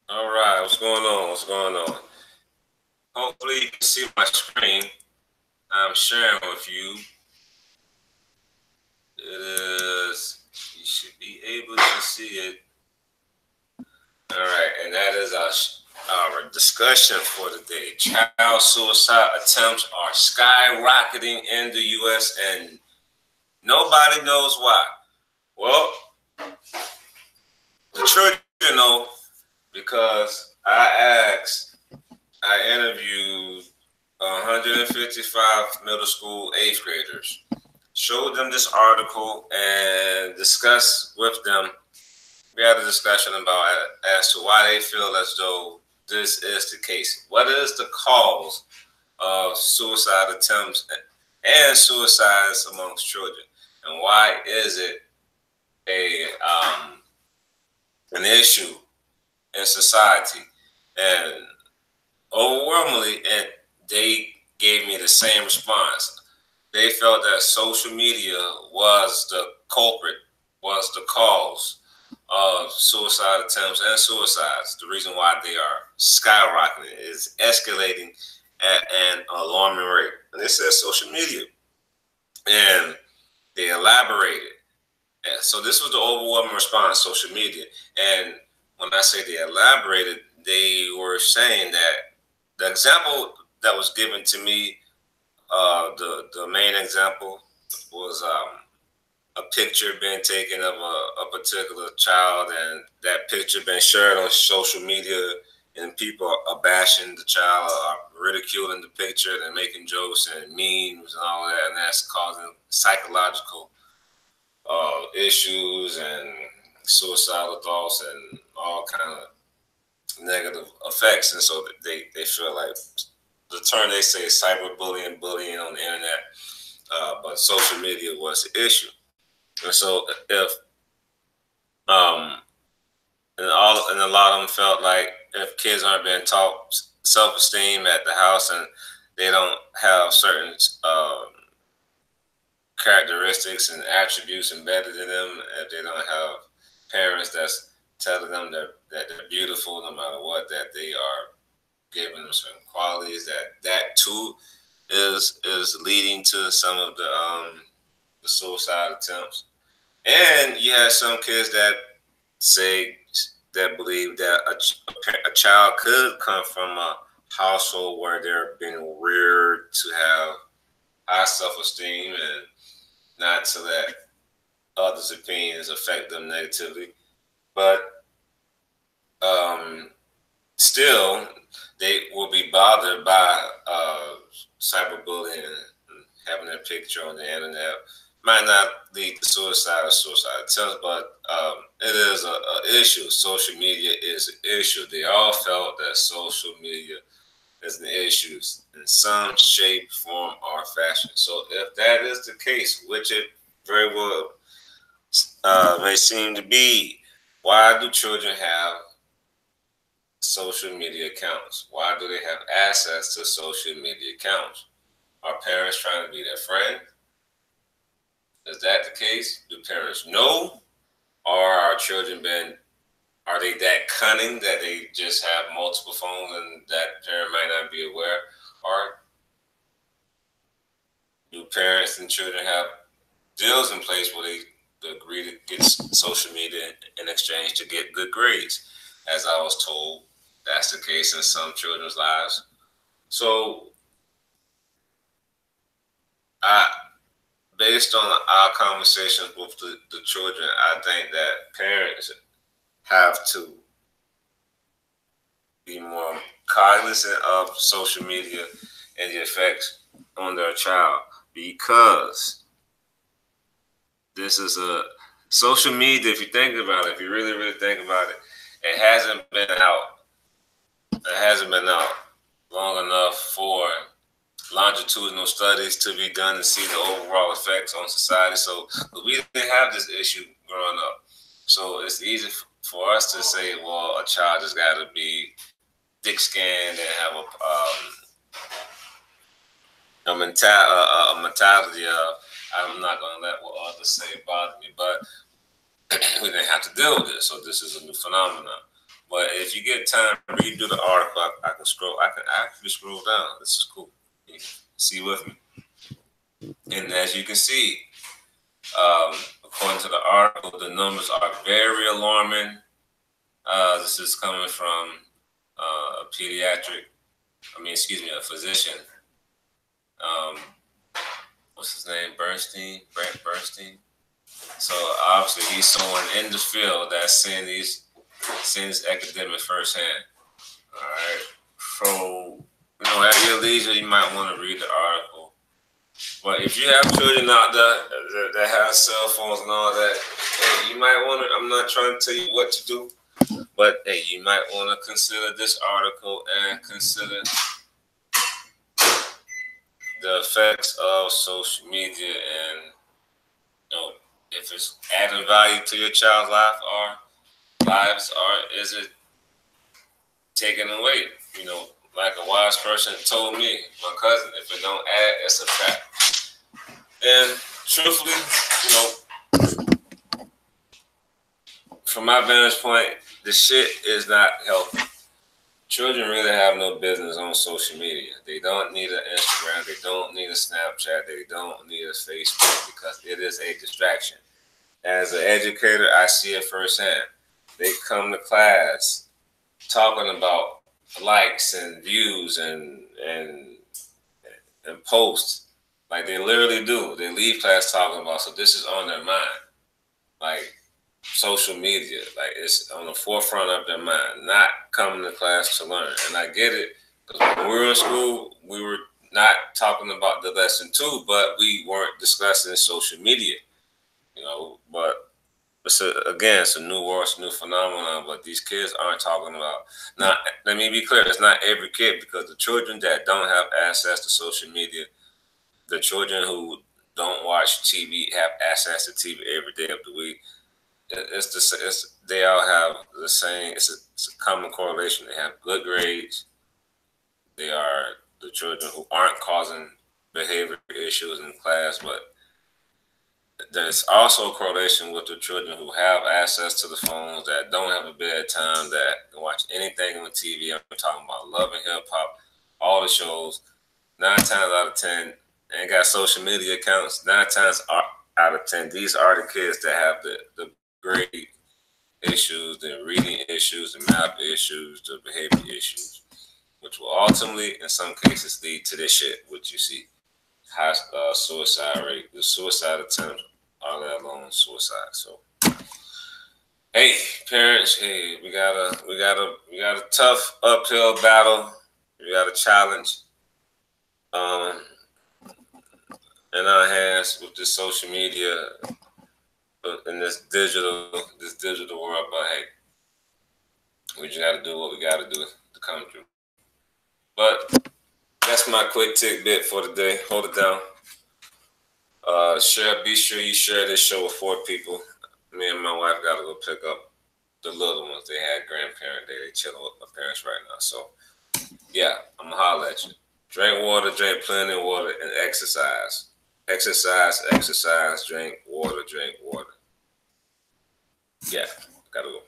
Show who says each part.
Speaker 1: All right, what's going on? What's going on? Hopefully you can see my screen. I'm sharing with you. It is, you should be able to see it. All right, and that is our discussion for today. Child suicide attempts are skyrocketing in the U.S. and nobody knows why. Well, the children know because I interviewed 155 middle school eighth graders, showed them this article, and discussed with them. We had a discussion about as to why they feel as though this is the case. What is the cause of suicide attempts and suicides amongst children, and why is it a an issue in society? And overwhelmingly, and they gave me the same response. They felt that social media was the culprit, was the cause of suicide attempts and suicides. The reason why they are skyrocketing is escalating at an alarming rate. And they said social media. And they elaborated. And so this was the overwhelming response, social media. And when I say they elaborated, they were saying that the example that was given to me, the main example was a picture being taken of a particular child, and that picture being shared on social media, and people are bashing the child, are ridiculing the picture, and making jokes and memes and all that, and that's causing psychological issues and suicidal thoughts and all kind of negative effects. And so they feel like the term they say is cyberbullying, bullying on the internet, but social media was the issue. And so if um and a lot of them felt like if kids aren't being taught self-esteem at the house and they don't have certain characteristics and attributes embedded in them, if they don't have parents that's telling them that they're beautiful no matter what, that they are giving them certain qualities, that too is leading to some of the suicide attempts. And you have some kids that say that believe that a child could come from a household where they're being reared to have high self-esteem and not to let others' opinions affect them negatively. But still, they will be bothered by cyberbullying and having their picture on the internet. Might not lead to suicide or suicide attempts, but it is an issue. Social media is an issue. They all felt that social media is an issue in some shape, form, or fashion. So if that is the case, which it very well may seem to be, why do children have social media accounts? Why do they have access to social media accounts? Are parents trying to be their friend? Is that the case? Do parents know? Or are children are they that cunning that they just have multiple phones and that parent might not be aware? Or do parents and children have deals in place where they agree to get social media in exchange to get good grades? As I was told, that's the case in some children's lives. So I based on our conversations with the children, I think that parents have to be more cognizant of social media and the effects on their child, because this is a social media. If you think about it, if you really, really think about it, it hasn't been out. It hasn't been out long enough for longitudinal studies to be done to see the overall effects on society. So we didn't have this issue growing up. So it's easy for us to say, well, a child has got to be thick skinned and have a mentality of, I'm not going to let what others say bother me. But we didn't have to deal with this. So this is a new phenomenon. But if you get time, read through the article. I can scroll. I can actually scroll down. This is cool. You can see with me. And as you can see, according to the article, the numbers are very alarming. This is coming from a a physician. What's his name? Brent Bernstein. So obviously he's someone in the field that's seeing this academic firsthand. All right. So, at your leisure, you might want to read the article. But if you have children out there that have cell phones and all that, hey, you might want to, I'm not trying to tell you what to do, but hey, you might want to consider this article and consider the effects of social media and, if it's adding value to your child's lives, or is it taken away? Like a wise person told me, my cousin, if it don't add, it's a trap. And truthfully, from my vantage point, the shit is not healthy. Children really have no business on social media. They don't need an Instagram. They don't need a Snapchat. They don't need a Facebook because it is a distraction. As an educator, I see it firsthand. They come to class talking about likes and views and posts. Like they literally do. They leave class talking about, so this is on their mind. Like social media, like it's on the forefront of their mind, not coming to class to learn. And I get it, because when we were in school, we were not talking about the lesson too, but we weren't discussing social media, but it's a new world, it's a new phenomenon, but these kids aren't talking about. Now, let me be clear, it's not every kid, because the children that don't have access to social media, the children who don't watch TV have access to TV every day of the week. They all have the same, it's a common correlation. They have good grades. They are the children who aren't causing behavior issues in class, but there's also a correlation with the children who have access to the phones, that don't have a bedtime, that can watch anything on TV. I'm talking about Love and Hip Hop, all the shows. 9 times out of 10, ain't got social media accounts. 9 times out of 10, these are the kids that have the grade issues, the reading issues, the math issues, the behavior issues, which will ultimately, in some cases, lead to this shit, which you see. High suicide rate, the suicide attempts are let alone suicide. So, hey, parents, hey, we got a tough uphill battle. We got a challenge in our hands with this social media in this digital world. But hey, we just got to do what we got to do to come through. But that's my quick tidbit for today. Hold it down. Be sure you share this show with 4 people. Me and my wife got to go pick up the little ones. They had grandparent day. They chilling with my parents right now. So, yeah, I'm going to holler at you. Drink water, drink plenty of water, and exercise. Exercise, drink water. Yeah, got to go.